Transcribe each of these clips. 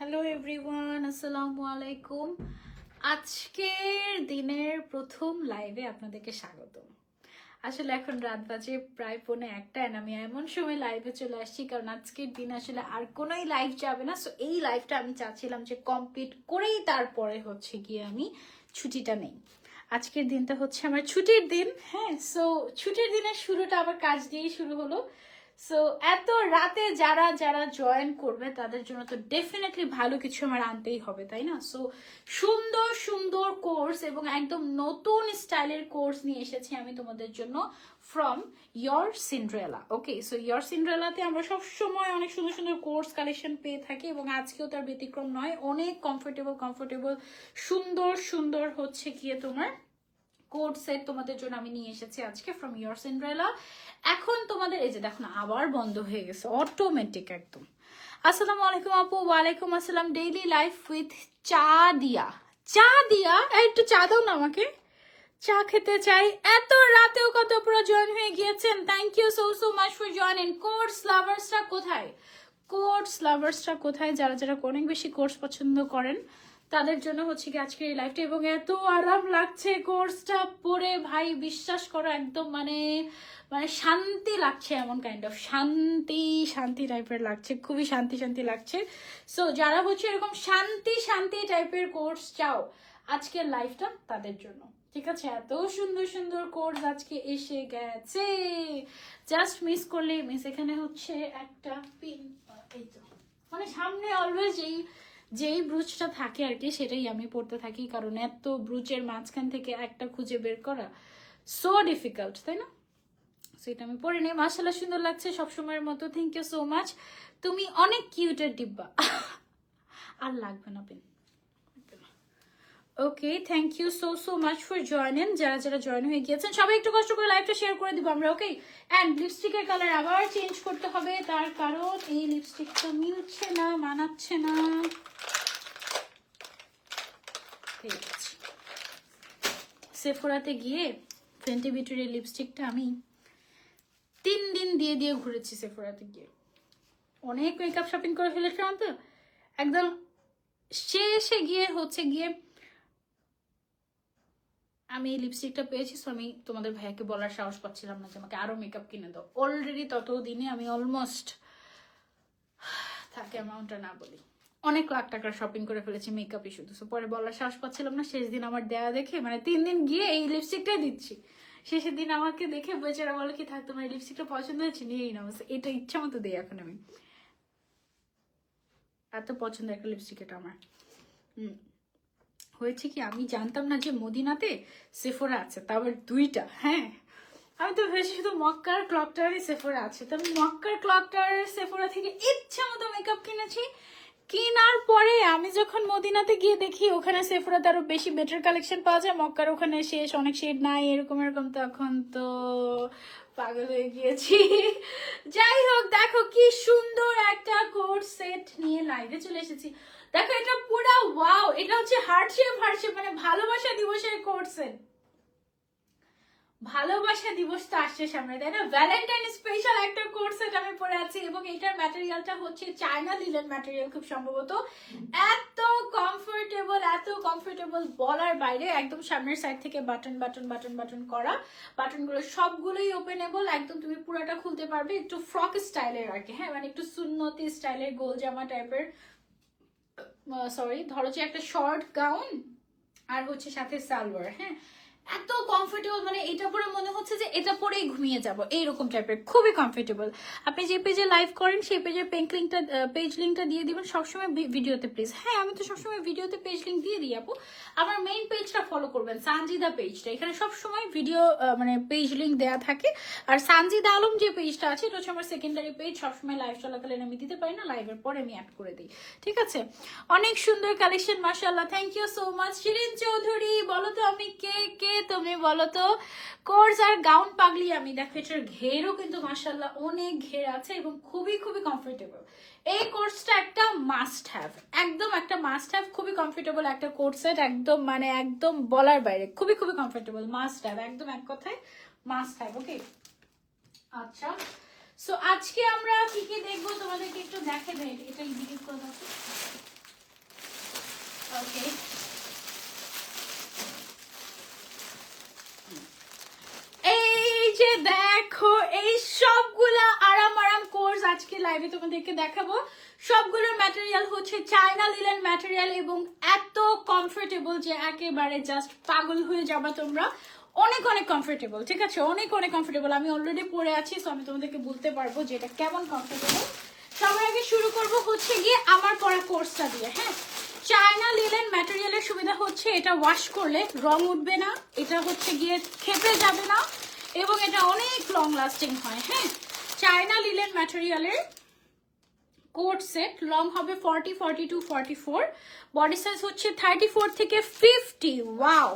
Hello everyone, আসসালামু আলাইকুম। আজকের দিনের প্রথম লাইভে আপনাদেরকে স্বাগতম। আসলে এখন রাত বাজে প্রায় 1:45 and আমি এমন সময় লাইভে চলে আসছি কারণ আজকের দিন আসলে আর কোনোই লাইভ যাবে না। সো এই লাইভটা আমি চাচ্ছিলাম যে কমপ্লিট করেই তারপরে হচ্ছে গিয়ে আমি ছুটিটা নেই। আজকের দিনটা হচ্ছে আমার ছুটির দিন। হ্যাঁ, সো ছুটির দিনের শুরুটা আবার কাজ দিয়েই শুরু হলো। সো এত রাতে যারা যারা জয়েন করবে তাদের জন্য তো ডেফিনেটলি ভালো কিছু আমার আনতেই হবে, তাই না? সো সুন্দর সুন্দর কোর্স এবং একদম নতুন স্টাইলের কোর্স নিয়ে এসেছি আমি তোমাদের জন্য from your Cinderella. Okay, so your সিন্ড্রেলাতে আমরা সবসময় অনেক সুন্দর সুন্দর কোর্স কালেকশন পেয়ে থাকি এবং আজকেও তার ব্যতিক্রম নয়। অনেক কমফোর্টেবল সুন্দর সুন্দর হচ্ছে গিয়ে তোমার কোড সেট তোমাদের জন্য আমি নিয়ে এসেছি আজকে ফ্রম ইয়োর সিন্ড্রেলা। এখন তোমাদের এই যে দেখো না, আবার বন্ধ হয়ে গেছে অটোমেটিক একদম। আসসালামু আলাইকুম আপু। ওয়ালাইকুম আসসালাম। ডেইলি লাইফ উইথ চা দিয়া। চা দিয়া, একটু চা দাও না আমাকে, চা খেতে চাই। এত রাতেও কত পুরো জয়েন হয়ে গিয়েছেন, thank you so so much for joining. Course লাভার্সরা কোথায়? কোর্স লাভার্সরা কোথায়? যারা যারা অনেক বেশি কোর্স পছন্দ করেন তাদের জন্য হচ্ছে কি আজকের এই লাইফটা। এবং এত আরাম লাগছে কোর্সটা পরে ভাই, বিশ্বাস করো একদম মানে মানে শান্তি লাগছে, এমন কাইন্ড অফ শান্তি শান্তি টাইপের লাগছে, খুবই শান্তি শান্তি লাগছে। সো যারা হচ্ছে এরকম শান্তি শান্তি টাইপের কোর্স চাও আজকের লাইফটা তাদের জন্য, ঠিক আছে? এত সুন্দর সুন্দর কোর্স আজকে এসে গেছে, জাস্ট মিস করলেই মিস। এখানে হচ্ছে একটা পিন, এই তো মানে সামনে অলওয়েজ যেই ব্রুচটা থাকে আর কি সেটাই আমি পড়তে থাকি, কারণ এত ব্রুচের মাঝখান থেকে একটা খুঁজে বের করা সো ডিফিকাল্ট, তাই না? সেটা আমি পড়ে নিই। মাশাআল্লাহ সুন্দর লাগছে সবসময়ের মতো, থ্যাংক ইউ সো মাচ। তুমি অনেক কিউটের ডিব্বা। আর লাগবে না pen. Okay, thank you so so much for joining. যারা যারা জয়েন হয়ে গিয়েছেন সবাই একটু কষ্ট করে লাইভটা শেয়ার করে দিব আমরা। ওকে, অ্যান্ড লিপস্টিকের কালার আবার চেঞ্জ করতে হবে, তার কারণ এই লিপস্টিকটা মিলছে না, মানাচ্ছে না। ঠিক আছে, সেফোরাতে গিয়ে ফেন্টি বিউটির এই লিপস্টিকটা আমি 3 দিন দিয়ে দিয়ে ঘুরেছি সেফোরাতে গিয়ে। অনেক মেকআপ শপিং করে ফেলেছিলাম তো একদম শেষে গিয়ে হচ্ছে গিয়ে আমি এই লিপস্টিকটা পেয়েছি। সো আমি তোমাদের ভাইয়াকে বলার সাহস পাচ্ছিলাম না যে আমাকে আরো মেকআপ কিনে দাও। অলরেডি তত দিনে আমি অলমোস্ট, থাকে অ্যামাউন্টটা না বলি, অনেক লাখ টাকার শপিং করে ফেলেছি মেকআপই শুধু। সো পরে বলার সাহস পাচ্ছিলাম না। শেষ দিন আমার দেয়া দেখে, মানে 3 দিন গিয়ে এই লিপস্টিকটাই দিচ্ছি, শেষের দিন আমাকে দেখে বেচারা বলে কি, থাক তোমার এই লিপস্টিকটা পছন্দ হয়েছে নিয়েই না। এটা ইচ্ছা মতো দেই এখন আমি, এত পছন্দের একটা লিপস্টিক এটা আমার। হয়েছে কি, আমি জানতাম না যে মদিনাতে সেফোরা আছে, তা আবার 2টা। হ্যাঁ, আমি তো ভেবেছি শুধু মক্কার ক্লক টাওয়ারে সেফোরা আছে। তো আমি মক্কার ক্লক টাওয়ারের সেফোরা থেকে ইচ্ছা মতো মেকআপ কিনেছি। কেনার পরে আমি যখন মদিনাতে গিয়ে দেখি ওখানে সেফোরাতে আরো বেশি বেটার কালেকশন পাওয়া যায়, মক্কার ওখানে শেষ, অনেক শেড নাই, এরকম এরকম, তখন তো পাগল হয়ে গিয়েছি। যাই হোক, দেখো কি সুন্দর একটা কোট সেট নিয়ে লাইভে চলে এসেছি। দেখো এটা পুরো ওয়াও, এটা হচ্ছে হার্ট শেপ মানে ভালোবাসা দিবসের কোট সেট। ভালোবাসা দিবস তো আসছে সামনে, তাই না? ভ্যালেন্টাইন স্পেশাল একটা কোর্স সেট আমি পরে আছি এবং এটার ম্যাটেরিয়ালটা হচ্ছে চায়না লিলেন ম্যাটেরিয়াল খুব সম্ভবত। এত কমফোর্টেবল বলার বাইরে। একদম সামনের সাইড থেকে বাটন বাটন বাটন বাটন করা, বাটনগুলো সবগুলোই ওপেনেবল, একদম তুমি পুরোটা খুলতে পারবে। একটু ফ্রক স্টাইলের আর কি, হ্যাঁ, মানে একটু সুন্নতি স্টাইলের গোল জামা টাইপের, সরি ধরো যে একটা শর্ট গাউন আর হচ্ছে সাথে সালোয়ার। হ্যাঁ, এত কমফোর্টেবল, মানে এটা পরে মনে হচ্ছে যে এটা পরেই ঘুমিয়ে যাব এইরকম টাইপের, খুবই কমফোর্টেবল। আপনি যে পেজে লাইভ করেন সেই পেজের পেজ লিঙ্কটা দিয়ে দিবেন সবসময় ভিডিওতে প্লিজ। হ্যাঁ, আমি তো সবসময় ভিডিওতে পেজ লিঙ্ক দিয়ে দিই আপু। আমার মেইন পেজটা ফলো করবেন, সানজিদা পেজটা, এখানে সবসময় ভিডিও মানে পেজ লিঙ্ক দেওয়া থাকে। আর সানজিদা আলম যে পেজটা আছে এটা হচ্ছে আমার সেকেন্ডারি পেজ, সবসময় লাইভ চলাকালীন আমি দিতে পারি না, লাইভের পরে আমি অ্যাড করে দিই, ঠিক আছে? অনেক সুন্দর কালেকশন, মাশাআল্লাহ, thank you so much. Shirin Chowdhury বলো তো আমি কে কে, তুমি বলো তো। কোর্স আর গাউন পাগলি আমি। দেখো এটার ঘেরও কিন্তু মাশাআল্লাহ অনেক ঘের আছে এবং খুবই কমফোর্টেবল। এই কোর্সটা একটা মাস্ট হ্যাভ, একদম একটা মাস্ট হ্যাভ, খুবই কমফোর্টেবল একটা কোর্স সেট, একদম মানে একদম বলার বাইরে, খুবই কমফোর্টেবল, মাস্ট হ্যাভ, একদম এক কথায় মাস্ট হ্যাভ। ওকে, আচ্ছা, সো আজকে আমরা কি কি দেখবো তোমাদেরকে একটু দেখে দেই। এটা ডিলিট করে দাও। ওকে, এই যে দেখো এই সবগুলা আরাম আরাম কোর্স আজকে লাইভে তোমাদেরকে দেখাবো। সবগুলোর ম্যাটেরিয়াল হচ্ছে চায়না লিলেন ম্যাটেরিয়াল এবং এত কমফোর্টেবল যে একেবারে জাস্ট পাগল হয়ে যাবা তোমরা। অনেক অনেক কমফোর্টেবল, ঠিক আছে, অনেক অনেক কমফোর্টেবল। আমি অলরেডি পরে আছি, সো আমি তোমাদেরকে বলতে পারবো যে এটা কেমন কমফোর্টেবল। সবার আগে শুরু করব হচ্ছে গিয়ে আমার পরা কোর্সটা দিয়ে। হ্যাঁ, চায়না লিলেন ম্যাটেরিয়ালের সুবিধা হচ্ছে এটা ওয়াশ করলে রং উঠবে না, এটা হচ্ছে গিয়ে খেপে যাবে না এবং এটা অনেক লং লাস্টিং হয়। হ্যাঁ, চায়না লিলেন ম্যাটেরিয়ালের কোট সেট লং হবে 40, 42, 44, বডি সাইজ হচ্ছে 34 থেকে 50। ওয়াও,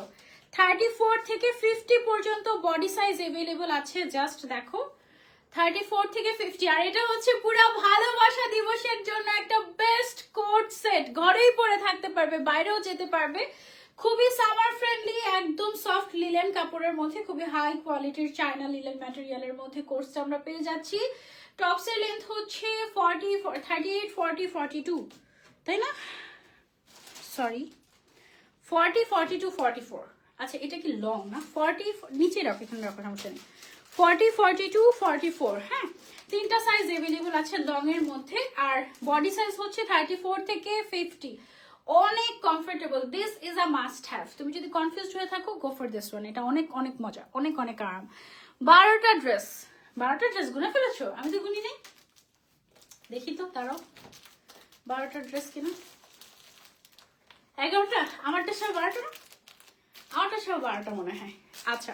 34 থেকে 50 পর্যন্ত বডি সাইজ अवेलेबल আছে। জাস্ট দেখো 34 থেকে 50। আর এটা হচ্ছে পুরো ভালোবাসা দিবসের জন্য একটা বেস্ট কোট সেট। ঘরেই পরে থাকতে পারবে, বাইরেও যেতে পারবে। খুবই সামার ফ্রেন্ডলি, একদম সফট লিলেন কাপড়ের মধ্যে, খুবই হাই কোয়ালিটির চায়না লিলেন ম্যাটেরিয়ালের মধ্যে কোর্সটা আমরা পেয়ে যাচ্ছি। টপসের লেন্থ হচ্ছে 40, 38, 40, 42, তাই না? সরি, 40, 42, 44। আচ্ছা, এটা কি লং না? 40 নিচে রাখো, এখানে রাখো, সমস্যা নেই। 40, 42, 44। হ্যাঁ, তিনটা সাইজ अवेलेबल আছে লং এর মধ্যে। আর বডি সাইজ হচ্ছে 34 থেকে 50। অনেক comfortable, this is a must have. তুমি যদি কনফিউজড হয়ে থাকো, গো ফর দিস ওয়ান। এটা অনেক অনেক মজা, অনেক অনেক আরাম। 12টা ড্রেস, 12টা ড্রেস গুনে ফেলেছো? আমি তো গুনি নেই, দেখি তো তারাও। 12টা ড্রেস কিনা? 11টা? আমারটা সব 12টা না? আমারটা সব 12টা মনে হয়। আচ্ছা,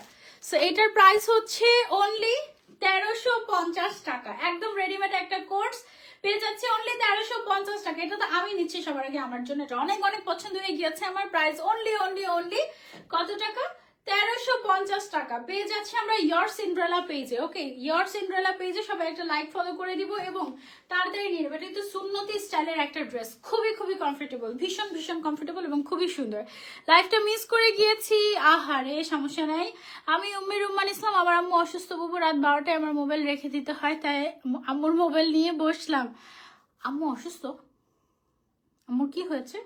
সো এটার প্রাইস হচ্ছে অনলি 1350 টাকা। একদম রেডিমেড একটা কোর্স পেয়ে যাচ্ছে অনলি 1350 টাকা। এটা তো আমি নিচ্ছি সবার আগে, আমার জন্য এটা অনেক অনেক পছন্দ হয়ে গিয়েছে আমার। প্রাইস অনলি অনলি অনলি কত টাকা? 1350 টাকা পেয়ে যাচ্ছে আমরা ইয়র সিন্ড্রেলা পেজে। ওকে, ইয়র সিন্ড্রেলা পেজে সবাই একটা লাইক ফলো করে দিব এবং তাড়াতাড়ি নিয়ে নেবে। এটা কিন্তু সুন্নতি স্টাইলের একটা ড্রেস, খুবই খুবই কমফোর্টেবল, ভীষণ ভীষণ কমফোর্টেবল এবং খুবই সুন্দর। লাইফটা মিস করে গিয়েছি, আহারে সমস্যা নাই। আমি উম্মি রুম্মান ইসলাম। আমার আম্মু অসুস্থ, বাবু রাত 12টায় আমার মোবাইল রেখে দিতে হয়, তাই আম্মুর মোবাইল নিয়ে বসলাম। আম্মু অসুস্থ? আম্মুর কি হয়েছে?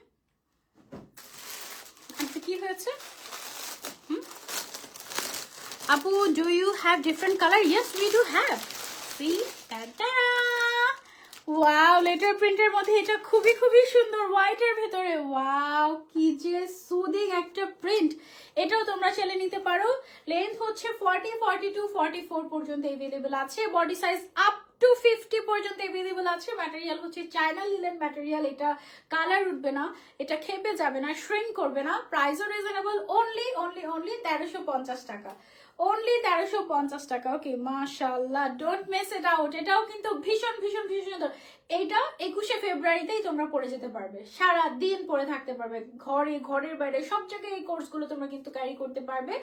আচ্ছা, কি হয়েছে? Apu, do you have different color? Yes, we do have. See? Ta-da! Wow, letter printer মধ্যে এটা খুবই খুবই সুন্দর, হোয়াইট এর ভেতরে। ওয়াও, কি যে সুদিং একটা প্রিন্ট। এটাও তোমরা চাইলে নিতে পারো। লেন্থ হচ্ছে 40, 42, 44 পর্যন্ত अवेलेबल আছে। বডি সাইজ আপ টু 50 পর্যন্ত अवेलेबल আছে। ম্যাটেরিয়াল হচ্ছে চায়না লিলেন ম্যাটেরিয়াল। এটা কালার উঠবে না, এটা খেপে যাবে না, শ্রিঙ্ক করবে না। প্রাইসও রিজনেবল, অনলি অনলি অনলি 1350 টাকা। অনলি 1350 টাকা। ওকে, মাশাআল্লাহ, ডোন্ট মিস ইট আউট। এটাও কিন্তু ভীষণ ভীষণ ভীষণ সুন্দর। এইটা 21শে ফেব্রুয়ারিতেই তোমরা পরে যেতে পারবে, সারা দিন পরে থাকতে পারবে, ঘরে, ঘরের বাইরে, সব জায়গায় এই কোর্সগুলো তোমরা কিন্তু ক্যারি করতে পারবে।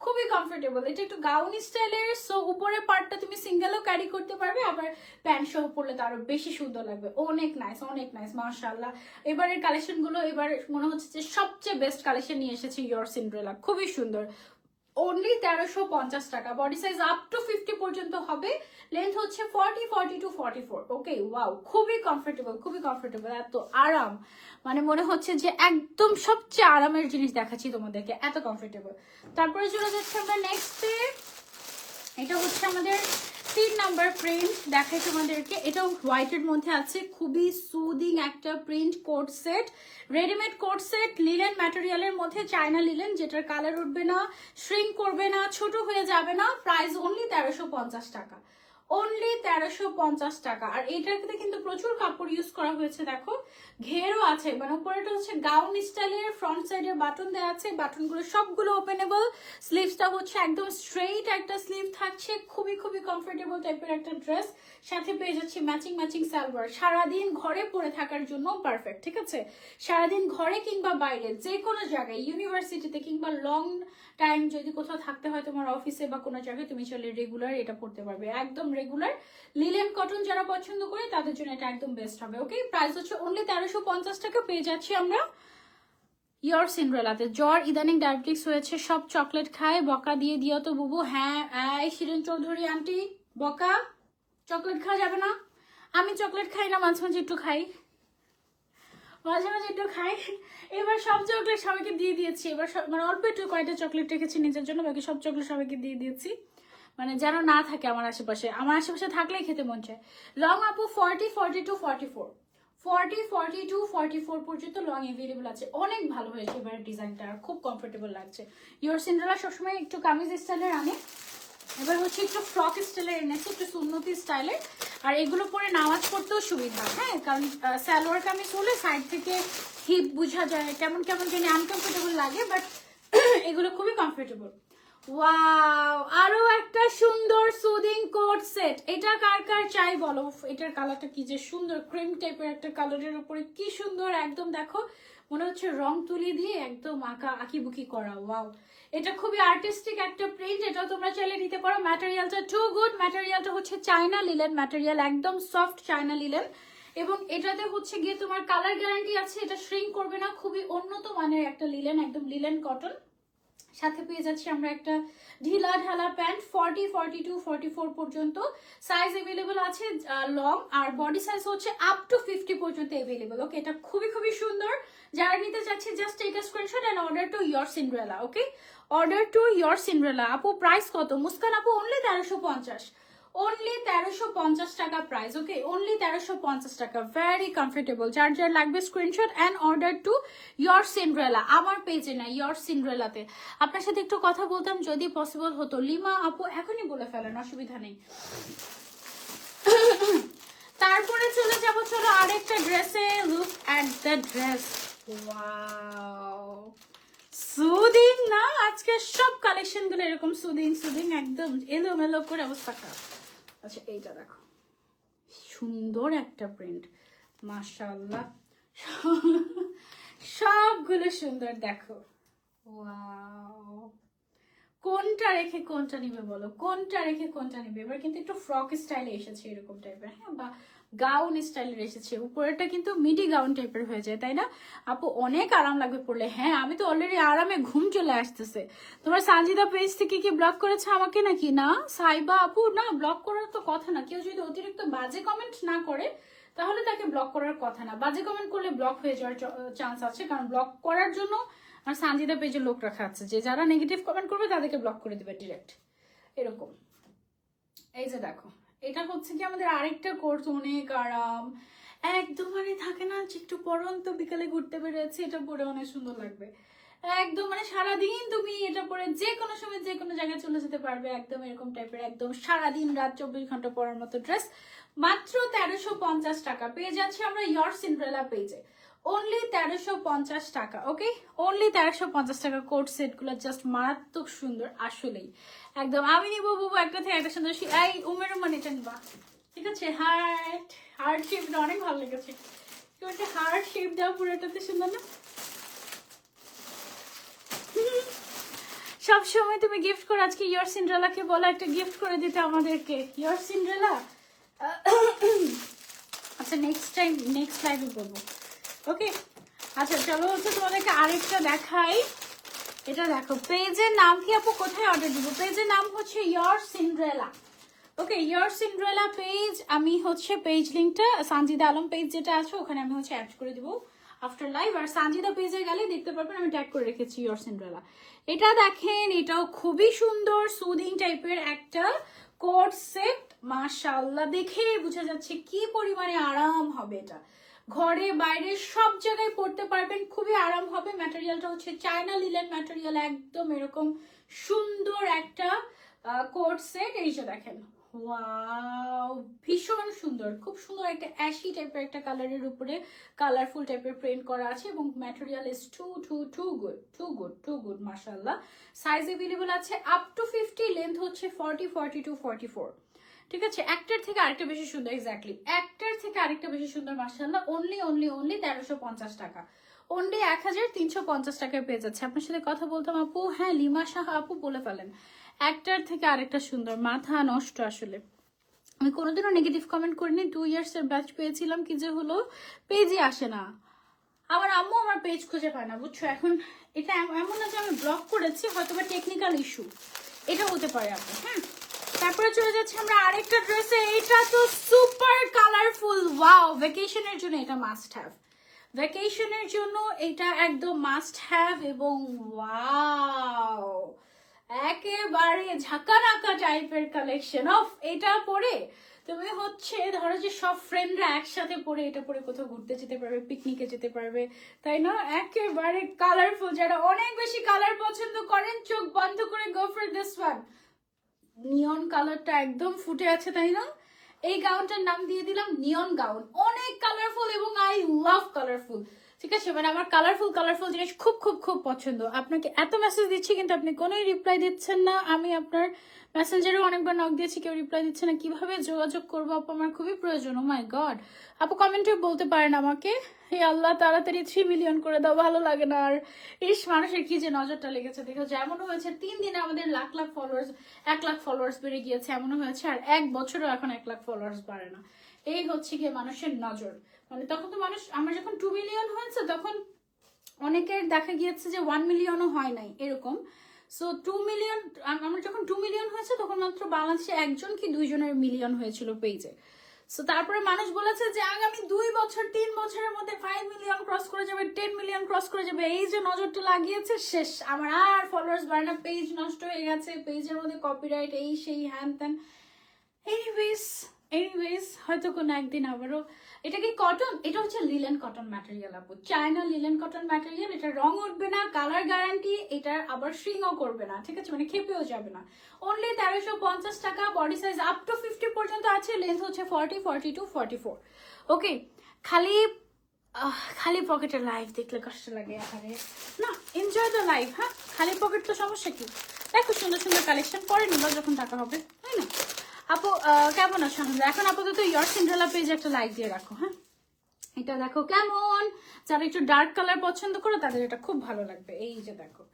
খুবই কমফোর্টেবল। এটা একটু গাউন স্টাইলের, সো উপরের পার্টটা তুমি সিঙ্গেলও ক্যারি করতে পারবে, আবার প্যান্ট সহ পরলে তো আরো বেশি সুন্দর লাগবে। অনেক নাইস, অনেক নাইস, মাশাআল্লাহ। এবারের কালেকশনগুলো এবার মনে হচ্ছে যে সবচেয়ে বেস্ট কালেকশন নিয়ে এসেছে ইয়র সিন্ড্রেলা। খুবই সুন্দর। অনলি 1350 টাকা। বডি সাইজ আপ টু 50 পর্যন্ত হবে। লেন্থ হচ্ছে 40, 42, 44। ওকে, ওয়াও, খুবই কমফোর্টেবল, খুবই কমফোর্টেবল, এত আরাম, মানে মনে হচ্ছে যে একদম সবচেয়ে আরামের জিনিস দেখাচ্ছি তোমাদেরকে, এত কমফোর্টেবল। তারপরে চলে যাচ্ছে আমরা নেক্সটে। এটা হচ্ছে আমাদের 3 নাম্বার প্রিন্ট, দেখাই তোমাদেরকে। এটাও হোয়াইটের মধ্যে আছে, খুবই সুদিং একটা print coat set, readymade coat set, linen ম্যাটেরিয়ালের মধ্যে, চায়না লিলেন, যেটার কালার উঠবে না, শ্রিঙ্ক করবে না, ছোট হয়ে যাবে না। প্রাইস অনলি 1350 টাকা। অনলি 1350 টাকা। আর এটাতে কিন্তু প্রচুর কাপড় ইউজ করা হয়েছে, দেখো ঘেরও আছে, মানে উপরেটা হচ্ছে গাউন স্টাইলের, ফ্রন্ট সাইডে বাটন দেওয়া আছে, বাটনগুলো সবগুলো ওপেনেবল। স্লিভসটা হচ্ছে একদম স্ট্রেইট একটা স্লিভ থাকছে, খুবই খুবই কমফোর্টেবল টাইপের একটা ড্রেস। সাথে পেয়ে যাচ্ছি ম্যাচিং ম্যাচিং সালোয়ার। সারাদিন ঘরে পরে থাকার জন্য পারফেক্ট, ঠিক আছে? সারাদিন ঘরে কিংবা বাইরে, যে কোনো জায়গায়, ইউনিভার্সিটিতে কিংবা লং টাইম যদি কোথাও থাকতে হয় তোমার অফিসে বা কোনো জায়গায়, তুমি চলে রেগুলার এটা পড়তে পারবে, একদম রেগুলার। লিলেন কটন যারা পছন্দ করে তাদের জন্য এটা একদম বেস্ট হবে। ওকে, প্রাইস হচ্ছে অনলি 1350 টাকা। পেয়ে যাচ্ছি আমরা ইয়র সিন্ড্রেলাতে। জ্বর, ইদানিং ডায়াবেটিক্স হয়েছে, সব চকলেট খায়, বকা দিয়ে দিও তো বুবু। হ্যাঁ, এই শিরিন চৌধুরী আন্টি, বকা চকলেট খাওয়া যাবে না। আমি চকলেট খাই না, মাঝে মাঝে একটু খাই। মাঝে মাঝে একটু খাই। এবার সব চকলেট সবাইকে দিয়ে দিয়েছি, এবার মানে অল্প একটু কয়টা চকলেট রেখেছি নিজের জন্য, বাকি সব চকলেট সবাইকে দিয়ে দিয়েছি, মানে যেন না থাকে আমার আশেপাশে, আমার আশেপাশে থাকলেই খেতে মন চায়। লং আপু 40, 42, 44, 40, 42, 44 পর্যন্ত লং অ্যাভেলেবল আছে। অনেক ভালো হয়েছে এবার ডিজাইনটা, আর খুব কমফোর্টেবল লাগছে। ইয়োর সিন্ড্রেলা সবসময় একটু কামিজ স্টাইলের আনে, এবার হচ্ছে একটু ফ্রক স্টাইলের এনেছে, একটু সুন্নতি স্টাইলের। আর এগুলো পরে নামাজ পড়তেও সুবিধা, হ্যাঁ, কারণ সালোয়ার কামিজ হলে সাইড থেকে হিপ বোঝা যায়, কেমন কেমন জানি আনকমফোর্টেবল লাগে, বাট এগুলো খুবই কমফোর্টেবল। ওয়াও, আরো একটা সুন্দর সুদিং কোট সেট। এটা কার কার চাই বলো? এটার কালারটা কি যে সুন্দর, ক্রিম টাইপের একটা কালারের উপরে কি সুন্দর, একদম দেখো মনে হচ্ছে রং তুলি দিয়ে একদম আঁকিবুকি করা। ওয়াও, এটা খুবই আর্টিস্টিক একটা প্রিন্ট, এটাও তোমরা চাইলে নিতে পারো। ম্যাটেরিয়ালটা টু গুড, ম্যাটেরিয়ালটা হচ্ছে চায়না লিলেন ম্যাটেরিয়াল, একদম সফট চায়না লিলেন, এবং এটাতে হচ্ছে গিয়ে তোমার কালার গ্যারান্টি আছে, এটা শ্রিঙ্ক করবে না, খুবই উন্নত মানের একটা লিলেন, একদম লিলেন কটন। সাথে পেয়ে যাচ্ছি আমরা একটা ঢিলা ঢালা প্যান্ট, 40, 42, 44 পর্যন্ত সাইজ অ্যাভেলেবল আছে লং, আর বডি সাইজ হচ্ছে আপ টু 50 পর্যন্ত অ্যাভেলেবল। ওকে, এটা খুবই খুবই সুন্দর। যারা নিতে চাচ্ছি just take a screenshot and order to your Cinderella. Okay, order to your Cinderella. আপু প্রাইস কত? মুস্কান আপু অনলি 1350, অনলি 1350 টাকা প্রাইস। ওকে, অনলি 1350 টাকা, ভেরি কমফোর্টেবল। যার যার লাগবে screenshot and order to your Cinderella. আমার পেজে না, ইয়োর সিন্ড্রেলাতে। আপনার সাথে একটু কথা বলতাম যদি পসিবল হতো। লিমা আপু এখনই বলে ফেলেন, অসুবিধা নেই। তারপরে চলে যাব, চলো আরেকটা ড্রেসে। Look at the dress, wow, soothing না? আজকে সব কালেকশন গুলো এরকম সুদিং সুদিং, একদম এলোমেলো করে অবস্থা খারাপ। আচ্ছা, এইটা দেখো, সুন্দর একটা প্রিন্ট, মাশাআল্লাহ, সবগুলো সুন্দর। দেখো, ওয়াও, কোনটা রেখে কোনটা নিবে বলো, কোনটা রেখে কোনটা নিবে? এবার কিন্তু একটু ফ্রক স্টাইলে এসেছে এরকম টাইপের, হ্যাঁ, বা গাউন স্টাইলের এসেছে। উপরেটা কিন্তু মিডি গাউন টাইপের হয়ে যায়, তাই না আপু? অনেক আরাম লাগবে পড়লে। হ্যাঁ, আমি তো অলরেডি আরামে ঘুম চলে আসতেছে। তোমার সানজিদা পেজ থেকে কি ব্লক করেছে আমাকে নাকি? না সাইবা আপু, না, ব্লক করার তো কথা না। কেউ যদি অতিরিক্ত বাজে কমেন্ট না করে তাহলে তাকে ব্লক করার কথা না। বাজে কমেন্ট করলে ব্লক হয়ে যাওয়ার চান্স আছে, কারণ ব্লক করার জন্য আর সানজিদা পেজে লোক রাখা আছে, যে যারা নেগেটিভ কমেন্ট করবে তাদেরকে ব্লক করে দিবে ডিরেক্ট, এরকম। এই যে দেখো, এটা হচ্ছে কি আমাদের আরেকটা কোর্স, অনেক আরাম, একদম মানে থাকে না যে একটু পরন্ত বিকালে ঘুরতে বেরিয়েছে, এটা পরে অনেক সুন্দর লাগবে। একদম মানে সারাদিন তুমি এটা পরে যে কোনো সময় যে কোনো জায়গায় চলে যেতে পারবে, একদম এরকম টাইপের, একদম সারাদিন রাত 24 ঘন্টা পরার মতো ড্রেস। মাত্র 1350 টাকা পেয়ে যাচ্ছি আমরা ইয়োর সিন্ড্রেলা পেজে, অনলি 1350 টাকা। ওকে, অনলি 1350 টাকা। কোট সেট গুলো জাস্ট মারাত্মক সুন্দর আসলেই, একদম। আমি নিবো বাবু একটা থেকে একটা সুন্দর, এই উমের এটা নিবা, ঠিক আছে? হার্ট হার্ট শেপটা অনেক ভালো লেগেছে, কেউ একটা হার্ট শেপ দাও, পুরোটাতে সুন্দর না? সবসময় তুমি গিফট করো, আজকে ইয়োর সিন্ড্রেলাকে বলা একটা গিফট করে দিতে আমাদেরকে, ইয়োর সিন্ড্রেলা। আচ্ছা, নেক্সট টাইম নেক্সট লাইভে বলবো। ওকে, আচ্ছা চলো হচ্ছে তোমাদেরকে আরেকটা দেখাই। এটা দেখো, পেজের নাম কি আপু? কোথায় অর্ডার দিব? পেজের নাম হচ্ছে your Cinderella. Okay, your Cinderella page. আমি হচ্ছে পেজ লিঙ্কটা সানজিদা আলম পেজ যেটা আছে ওখানে আমি হচ্ছে অ্যাড করে দিব আফটার লাইভ, আর সানজিদা পেজে গেলে দেখতে পারবেন আমি ট্যাগ করে রেখেছি ইয়োর সিন্ড্রেলা। এটা দেখেন, এটাও খুবই সুন্দর সুদিং টাইপের একটা কোট সেট, মাশাআল্লাহ, দেখে বোঝা যাচ্ছে কি পরিমাণে আরাম হবে। এটা ঘরে বাইরে সব জায়গায় পড়তে পারবেন, খুবই আরাম হবে। ম্যাটেরিয়ালটা হচ্ছে চায়না লিলেন ম্যাটেরিয়াল, একদম এরকম সুন্দর একটা কোট সেট। এই যে দেখেন, ওয়াও, ভীষণ সুন্দর, খুব সুন্দর একটা অ্যাশি টাইপের একটা কালারের উপরে কালারফুল টাইপের প্রিন্ট করা আছে, এবং ম্যাটেরিয়াল ইজ টু গুড মাশাআল্লাহ। সাইজ अवेलेबल আছে আপ টু 50, লেন্থ হচ্ছে 40, 42, 44, ঠিক আছে? একটার থেকে আরেকটা বেশি সুন্দর, এক্স্যাক্টলি একটার থেকে আরেকটা বেশি সুন্দর মাশাআল্লাহ। অনলি 1350 টাকা, অনলি 1350 টাকায় পেয়ে যাচ্ছে। আপনার সাথে কথা বলতাম আপু, হ্যাঁ লিমা শাহ আপু বলে ফেলেন, একটার থেকে আরেকটা সুন্দর, মাথা নষ্ট আসলে। আমি কোনোদিনও নেগেটিভ কমেন্ট করিনি, 2 ইয়ার্সের ব্যাচ পেয়েছিলাম, কি যে হলো পেজই আসে না। আমার আম্মু আমার পেজ খুঁজে পায় না, বুঝছো? এখন এটা এমন না যে আমি ব্লক করেছি, হয়তো বা টেকনিক্যাল ইস্যু, এটা হতে পারে আপু। হ্যাঁ, তারপরে চলে যাচ্ছি আমরা আরেকটা ড্রেসে। এটা তো সুপার কালারফুল, ওয়াও, ভ্যাকেশনের জন্য এটা মাস্ট হ্যাভ। ভ্যাকেশনের জন্য এটা একদম মাস্ট হ্যাভ। এবং ওয়াও, একেবারে ঝাঁকানাকা টাইপের কালেকশন অফ। এটা পরে তুমি হচ্ছে ধরো যে সব ফ্রেন্ডরা একসাথে পরে এটা পরে কোথাও ঘুরতে যেতে পারবে, পিকনিকে যেতে পারবে, তাই না? একেবারে কালারফুল। যারা অনেক বেশি কালার পছন্দ করেন চোখ বন্ধ করে গো ফর দিস ওয়ান। নিয়ন কালারটা একদম ফুটে আছে, তাই না? এই গাউনটার নাম দিয়ে দিলাম নিয়ন গাউন। অনেক কালারফুল এবং আই লাভ কালারফুল। ঠিক আছে, মানে আমার কালারফুল কালারফুল জিনিস খুব খুব খুব পছন্দ। আপনাকে এত মেসেজ দিচ্ছি কিন্তু আপনি কোনোই রিপ্লাই দিচ্ছেন না। আমি আপনার মেসেঞ্জারে অনেকবার নক দিয়েছি, কেউ রিপ্লাই দিচ্ছে না। কিভাবে যোগাযোগ করবো আপু? আমার খুবই প্রয়োজন। ও মাই গড, আপু কমেন্টে বলতে পারেন আমাকে। হে আল্লাহ, তাড়াতাড়ি 3 মিলিয়ন করে দাও, ভালো লাগে না আর। ইস, মানুষের কি যে নজরটা লেগেছে দেখো। যেমনও হয়েছে 3 দিনে আমাদের লাখ লাখ ফলোয়ার্স, 1 লাখ ফলোয়ার্স বেড়ে গিয়েছে, এমনও হয়েছে। আর 1 বছরও এখন 1 লাখ ফলোয়ার্স বাড়ে না। এই হচ্ছে গিয়ে মানুষের নজর। মানে তখন তো মানুষ, আমার যখন 2 মিলিয়ন হয়েছে তখন অনেকের দেখা গিয়েছে যে 1 মিলিয়নও হয় নাই এরকম। সো 2 মিলিয়ন, আমার যখন 2 মিলিয়ন হয়েছে তখন মাত্র বাংলাদেশে 1 কি 2 জনের মিলিয়ন হয়েছিল পেজে। সো তারপরে মানুষ বলেছে যে আগামী 2 বছর 3 বছরের মধ্যে 5 মিলিয়ন ক্রস করে যাবে, 10 মিলিয়ন ক্রস করে যাবে। এই যে নজরটা লাগিয়েছে, শেষ। আমার আর ফলোয়ার্স বাড়ে না, পেজ নষ্ট হয়ে গেছে, পেজের মধ্যে কপিরাইট, এই সেই হ্যান ত্যান। এনিওয়েজ হয়তো কোনো একদিন আবারও। এটা কি কটন? এটা হচ্ছে লিলেন কটন ম্যাটেরিয়াল আপু, চায়না লিলেন কটন ম্যাটেরিয়াল। এটা রং উঠবে না, কালার গ্যারান্টি, এটা আবার শ্রিংও করবে না, ঠিক আছে, মানে খেপেও যাবে না। অনলি 1350 টাকা। বডি সাইজ আপ টু 50 পর্যন্ত আছে, লেন্থ হচ্ছে 40, 42, 44। ওকে, খালি পকেটের লাইফ দেখলে কষ্ট লাগে। আরে না, এনজয় দ্য লাইফ। হ্যাঁ, খালি পকেট তো সমস্যা কি? দেখো সুন্দর সুন্দর কালেকশন পরে নিবা যখন টাকা হবে, তাই না? আপু কেমন আছো? এখন আপাতত ইয়র সিন্ড্রেলা পেজে একটা লাইক দিয়ে রাখো। হ্যাঁ, এটা দেখো কেমন। যারা একটু ডার্ক কালার পছন্দ করো তাদের এটা খুব ভালো লাগবে। এই যে দেখো,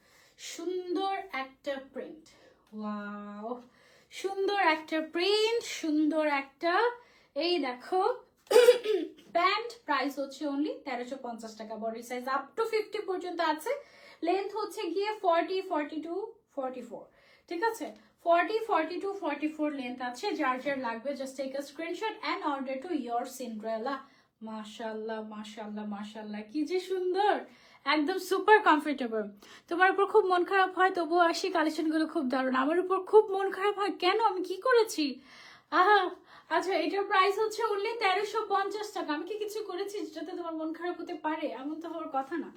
সুন্দর একটা প্রিন্ট। ওয়াও, সুন্দর একটা প্রিন্ট, সুন্দর একটা। এই দেখো প্যান্ট, প্রাইস হচ্ছে অনলি 1350 টাকা। বডি সাইজ আপ টু 50 পর্যন্ত আছে, লেন্থ হচ্ছে গিয়ে 40, 42, 44, ঠিক আছে? 40, 42, 44 লেন্থ আছে। যার যার লাগবে just take a screenshot and order to your Cinderella. মাশাআল্লাহ মাশাআল্লাহ মাশাআল্লাহ, কি যে সুন্দর, একদম সুপার কমফোর্টেবল। তোমার উপর খুব মন খারাপ হয় তবুও আসি, কালেকশন গুলো খুব দারুণ। আমার উপর খুব মন খারাপ হয় কেন? আমি কি করেছি? আহা, আচ্ছা, এটার প্রাইস হচ্ছে অনলি 1350 টাকা। আমি কি কিছু করেছি যেটাতে তোমার মন খারাপ হতে পারে? এমন তো হওয়ার কথা না।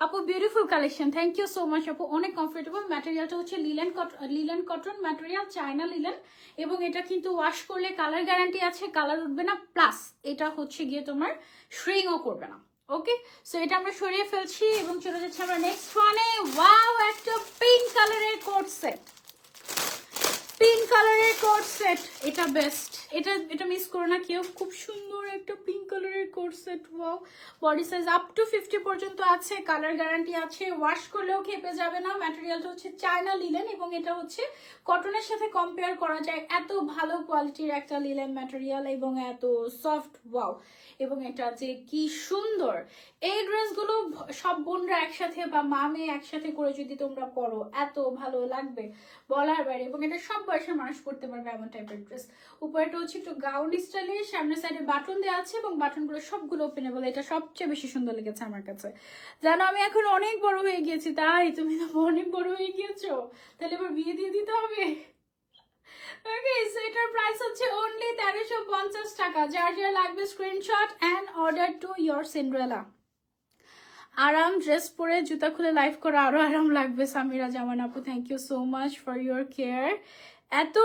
আপু beautiful collection, thank you so much আপু, অনেক কমফোর্টেবল। ম্যাটেরিয়ালটা হচ্ছে linen cotton material, China linen. এবং এটা কিন্তু ওয়াশ করলে কালার গ্যারান্টি আছে, কালার উঠবে না, প্লাস এটা হচ্ছে গিয়ে তোমার শ্রিংও করবে না। ওকে, সো এটা আমরা সরিয়ে ফেলছি এবং চলে যাচ্ছি আমরা নেক্সট ওয়ানে। ওয়াও, একটা পিঙ্ক কালারের কোট সেট, পিঙ্ক কালারের কোট সেট। এটা বেস্ট, এটা মিস করো না কেউ। খুব সুন্দর একটা পিঙ্ক কালারের coat set. Wow, body size up to 50 পর্যন্ত আছে, কালার গ্যারান্টি আছে, ওয়াশ করলেও খেপে যাবে না। ম্যাটেরিয়ালটা হচ্ছে চায়না লিলেন এবং এটা হচ্ছে কটনের সাথে কম্পেয়ার করা যায়, এত ভালো কোয়ালিটির একটা লিলেন ম্যাটেরিয়াল এবং এত সফট। ওয়াও, এবং এটা যে কি সুন্দর। এই ড্রেসগুলো সব বোনরা একসাথে বা মা মেয়ে একসাথে করে যদি তোমরা পরো, এত ভালো লাগবে বলার বাইরে। এবং এটা সব বয়সের মানুষ পড়তে পারবে, এমন টাইপের ড্রেস। উপরেটা হচ্ছে একটু গাউন স্টাইলের, সামনের সাইডে বাটন দেওয়া আছে এবং বাটনগুলো সবগুলো ওপেনেবল। এটা সবচেয়ে বেশি সুন্দর লেগেছে আমার কাছে। জানো আমি এখন অনেক বড় হয়ে গিয়েছি। তাই তুমি তো অনেক বড় হয়ে গিয়েছো, তাহলে এবার বিয়ে দিয়ে দিতে হবে। ওকে, সো এটার প্রাইস হচ্ছে অনলি 1350 টাকা। যার যার লাগবে screenshot and order to your Cinderella. আরাম, ড্রেস পরে জুতা খুলে লাইভ করা আরো আরাম লাগবে। সামিরা জামান আপু, thank you so much for your care. এত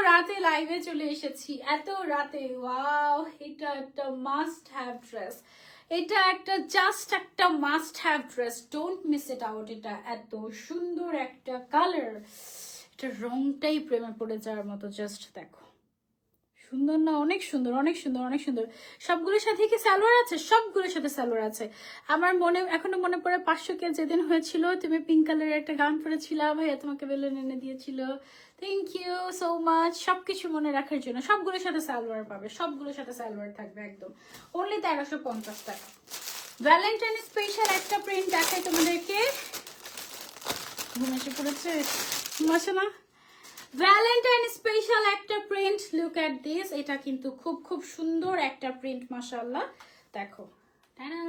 রাতে লাইভে চলে এসেছি, এত রাতে। ওয়াও, এটা একটা মাস্ট হ্যাভ ড্রেস, এটা একটা জাস্ট একটা must have dress, don't miss it out. এটা এত সুন্দর একটা কালার, এটা রংটাই প্রেমে পড়ে যাওয়ার মতো। জাস্ট দেখো, সুন্দর না? অনেক সুন্দর, অনেক সুন্দর, অনেক সুন্দর। সবগুলোর সাথে কি সালোয়ার আছে? সবগুলোর সাথে সালোয়ার আছে। আমার এখনো মনে পড়ে 500 কে যেদিন হয়েছিল, তুমি পিঙ্ক কালারের একটা গাউন পরেছিলা, ভাইয়া তোমাকে বেলুন এনে দিয়েছিল। থ্যাংক ইউ সো মাচ সবকিছু মনে রাখার জন্য। সবগুলোর সাথে সালোয়ার পাবে, সবগুলোর সাথে সালোয়ার থাকবে একদম। অনলি 1350 টাকা। ভ্যালেন্টাইন স্পেশাল একটা প্রিন্ট দেখাই তোমাদেরকে। ঘুম এসে পড়েছে, ঘুমাচ্ছে না? ভ্যালেন্টাইন স্পেশাল একটা প্রিন্ট, লুক এট দিস। এটা কিন্তু খুব খুব সুন্দর একটা প্রিন্ট, মাশাআল্লাহ। দেখো টানা!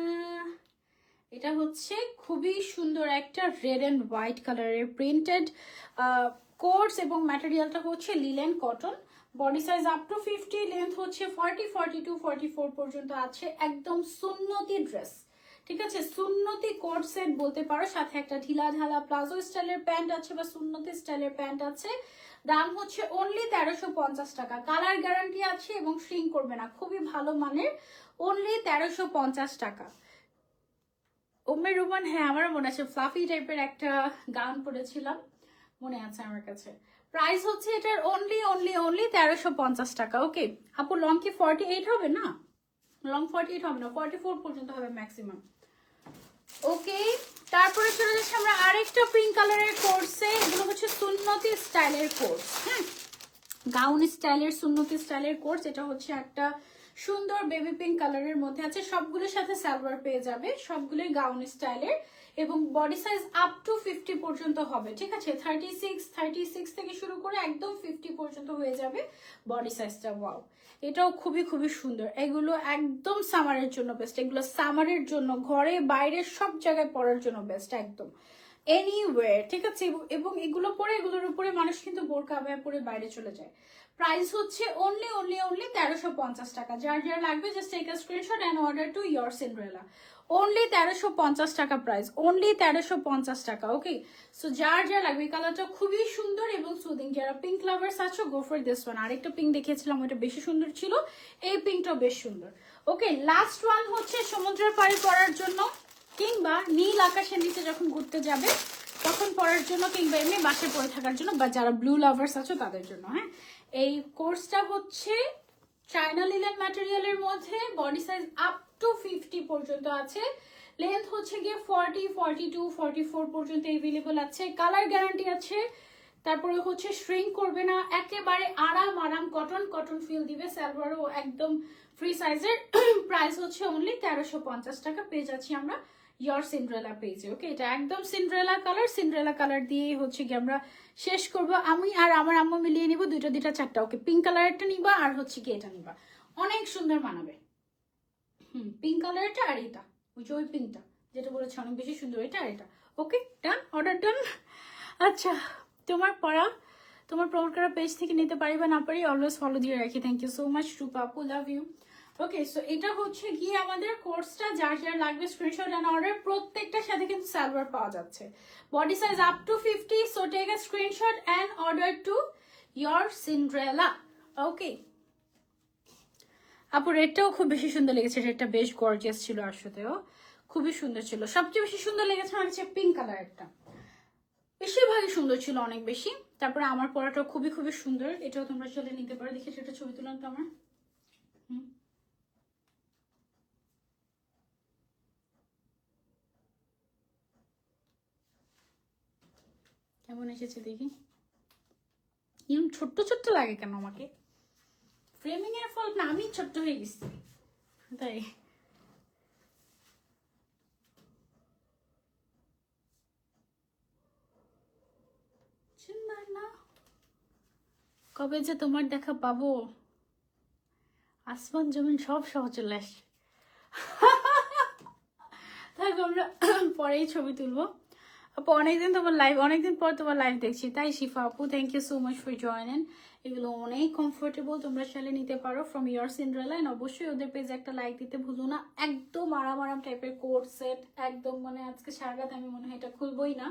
এটা হচ্ছে খুবই সুন্দর একটা রেড অ্যান্ড হোয়াইট কালারের প্রিন্টেড কোর্স এবং ম্যাটেরিয়ালটা হচ্ছে linen cotton. Body size up to 50, length হচ্ছে 40, 42, 44 পর্যন্ত আছে। একদম সুন্নতি ড্রেস, ঠিক আছে? সুন্নতি কোট সেট বলতে পারো, সাথে একটা ঢিলা ঢালা প্লাজো স্টাইলের প্যান্ট আছে বা সুন্নতি স্টাইলের প্যান্ট আছে। দাম হচ্ছে অনলি 1350 টাকা। কালার গ্যারান্টি আছে এবং শ্রিঙ্ক করবে না, খুবই ভালো মানের। অনলি 1350 টাকা। উম্মে রুমান, হ্যাঁ আমারও মনে আছে, ফ্লাফি টাইপের একটা গাউন পরেছিলাম, মনে আছে আমার কাছে। প্রাইস হচ্ছে এটার অনলি অনলি অনলি 1350 টাকা। ওকে আপু, লং কি 48 হবে? না, লং 48 হবে না, 44 পর্যন্ত হবে ম্যাক্সিমাম। ওকে, তারপরে চলে যাচ্ছি আমরা আরেকটা পিঙ্ক কালারের কোর্সে। এগুলো হচ্ছে সুন্নতি স্টাইলের কোর্স, হ্যাঁ, গাউন স্টাইলের সুন্নতি স্টাইলের কোর্স। এটা হচ্ছে একটা সুন্দর বেবি পিঙ্ক কালারের মধ্যে আছে। সবগুলোর সাথে সালোয়ার পেয়ে যাবে, সবগুলোই গাউন স্টাইলের এবং বডি সাইজ আপ টু 50 পর্যন্ত হবে, ঠিক আছে? 36 থেকে শুরু করে একদম 50 পর্যন্ত হয়ে যাবে বডি সাইজটা। ওয়াও, এটাও খুবই খুবই সুন্দর। এগুলো একদম সামারের জন্য বেস্ট, এগুলো সামারের জন্য ঘরে বাইরে সব জায়গায় পরার জন্য বেস্ট, একদম এনিওয়ে, ঠিক আছে? এবং এগুলো পরে, এগুলোর উপরে মানুষ কিন্তু বোরকা আবায়া পরে বাইরে চলে যায়। প্রাইস হচ্ছে অনলি অনলি অনলি 1350 টাকা। যার যার লাগবে just take a screenshot and order to your Cinderella. Only 1350 টাকা প্রাইস, অনলি 1350 টাকা। ওকে, সো যার যার লাগবে, এই কালারটা খুবই সুন্দর এবং সুদিং। যারা পিঙ্ক লাভার্স আছো, গো ফর দিস ওয়ান। আরেকটা পিঙ্ক দেখিয়েছিলাম, ওটা বেশি সুন্দর ছিল, এই পিঙ্কটাও বেশ সুন্দর। ওকে, লাস্ট ওয়ান হচ্ছে সমুদ্রের পাড়ে পরার জন্য কিংবা নীল আকাশের নিচে যখন ঘুরতে যাবে তখন পরার জন্য, কিংবা এমনি বাসে পরে থাকার জন্য, বা যারা ব্লু লাভার্স আছো তাদের জন্য। হ্যাঁ, এই কোর্সটা হচ্ছে চায়না লিলেন ম্যাটেরিয়ালের মধ্যে, বডি সাইজ আপ টু 50 পর্যন্ত আছে, লেন্থ হচ্ছে গিয়ে 40, 42, 44 পর্যন্ত এভেলেবল আছে। কালার গ্যারান্টি আছে, তারপরে হচ্ছে শ্রিঙ্ক করবে না, একেবারে আরাম আরাম কটন কটন ফিল দিবে। সালোয়ারও একদম ফ্রি সাইজের। প্রাইস হচ্ছে অনলি 1350 টাকা। পেয়ে যাচ্ছি আমরা ইয়োর সিন্ড্রেলা পেজে। ওকে, এটা একদম সিন্ড্রেলা কালার দিয়েই হচ্ছে কি আমরা শেষ করব। আমি আর আমার আম্মু মিলিয়ে নিব দুইটা চারটা। ওকে, পিঙ্ক কালারটা নিবা আর হচ্ছে কি এটা নিবা, অনেক সুন্দর মানাবে। পিঙ্ক কালারটা আর এটা, ওই যে ওই পিঙ্কটা যেটা বলেছে অনেক বেশি সুন্দর, এটা আর এটা। ওকে, ডান, অর্ডার ডান। আচ্ছা, তোমার পড়া, তোমার প্রমোট করা পেজ থেকে নিতে পারি বা না পারি, অলওয়েজ ফলো দিয়ে রাখি। থ্যাংক ইউ সো মাচ রূপা আপু, লাভ ইউ। ওকে, সো এটা হচ্ছে গিয়ে আমাদের কোর্সটা। যার যার লাগবে স্ক্রিনশট এন্ড অর্ডার। প্রত্যেকটার সাথে কিন্তু সালোয়ার পাওয়া যাচ্ছে, body size up to 50। So take a screenshot and order to your Cinderella. Okay আপু, রেডটাও খুব বেশি সুন্দর লেগেছে, রেডটা বেশ গর্জিয়াস ছিল, আসলেও খুবই সুন্দর ছিল। সবচেয়ে বেশি সুন্দর লেগেছে আমার কাছে পিঙ্ক কালারটা, বেশিরভাগই সুন্দর ছিল, অনেক বেশি। তারপরে আমার পরাটাও খুবই খুবই সুন্দর, এটাও তোমরা চলে নিতে পারো। দেখে সেটা ছবি তুলাম তো আমার। কেমন এসেছে দেখি। এরকম ছোট্ট ছোট্ট লাগে কেন আমাকে? ফ্রেমিং এর ফল না, আমি ছোট্ট হয়ে গেছি তাই। না, কবে যে তোমার দেখা পাবো, আসমান জমিন সব সহ চলে আসে। তাহলে আমরা পরেই ছবি তুলবো। আপু অনেকদিন পর তোমার লাইভ দেখছি, তাই শিফা আপু, thank you so much for joining. এগুলো অনেক কমফোর্টেবল, তোমরা চাইলে নিতে পারো ফ্রম ইয়োর সিন্ড্রেলা। এন্ড অবশ্যই ওদের পেজে একটা লাইক দিতে ভুলো না। একদম আরাম আরাম টাইপের কোট সেট, একদম মানে আজকে সারা রাত আমি মনে হয় এটা খুলবই না,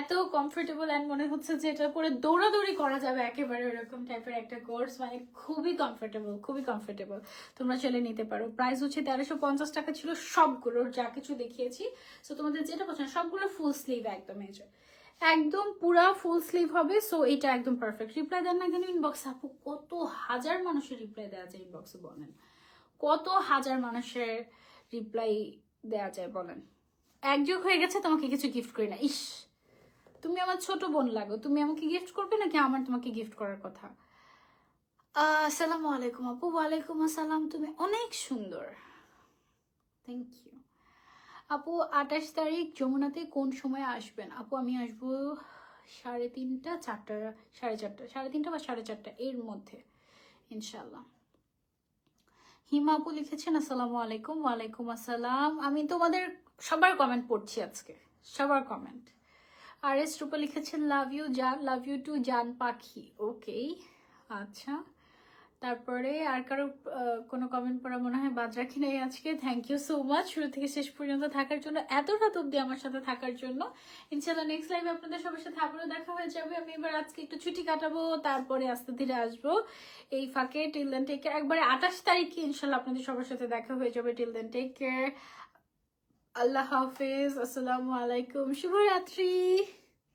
এত কমফোর্টেবল। অ্যান্ড মনে হচ্ছে যে এটা পরে দৌড়াদৌড়ি করা যাবে, একেবারে ওরকম টাইপের একটা কোর্স, মানে খুবই কমফোর্টেবল, খুবই কমফোর্টেবল। তোমরা চলে নিতে পারো। প্রাইস হচ্ছে 1350 টাকা ছিল সবগুলোর, যা কিছু দেখিয়েছি। সো তোমাদের যেটা পছন্দ, সবগুলো ফুল স্লিভ, একদম এই যে একদম পুরা ফুল স্লিভ হবে। সো এটা একদম পারফেক্ট। রিপ্লাই দেন না কেন ইনবক্সে? আপু কত হাজার মানুষের রিপ্লাই দেওয়া যায় ইনবক্সে বলেন, কত হাজার মানুষের রিপ্লাই দেওয়া যায় বলেন। একযোগ হয়ে গেছে, তোমাকে কিছু গিফট করি না। ইস, তুমি আমার ছোট বোন লাগো, তুমি আমাকে গিফট করবে নাকি আমার তোমাকে গিফট করার কথা? আসসালামু আলাইকুম আপু। ওয়ালাইকুম আসসালাম, তুমি অনেক সুন্দর, থ্যাংক ইউ আপু। 28 তারিখ যমুনাতে কোন সময় আসবেন? আপু আমি আসবো 3:30, 4টা, 4:30, 3:30 বা 4:30 এর মধ্যে ইনশাল্লাহ। হিমাপু লিখেছেন আসসালামু আলাইকুম। ওয়ালাইকুম আসসালাম। আমি তোমাদের সবার কমেন্ট পড়ছি আজকে, সবার কমেন্ট। আর এস রূপা লিখেছেন লাভ ইউ জান, লাভ ইউ টু জান পাখি। ওকে, আচ্ছা। তারপরে আর কারো কোনো কমেন্ট পড়া মনে হয় বাদ রাখি নাই আজকে। থ্যাংক ইউ সো মাচ শুরু থেকে শেষ পর্যন্ত থাকার জন্য, এত রাত অব্দি আমার সাথে থাকার জন্য। ইনশাল্লাহ নেক্সট লাইভে আপনাদের সবার সাথে আবারও দেখা হয়ে যাবে। আমি এবার আজকে একটু ছুটি কাটাবো, তারপরে আস্তে ধীরে আসবো। এই ফাঁকে টিল দেন টেক কেয়ার। একবারে 28 তারিখে ইনশাল্লাহ আপনাদের সবার সাথে দেখা হয়ে যাবে। টিল দেন টেক কেয়ার, আল্লাহ হাফেজ, আসসালামু আলাইকুম, শুভরাত্রি।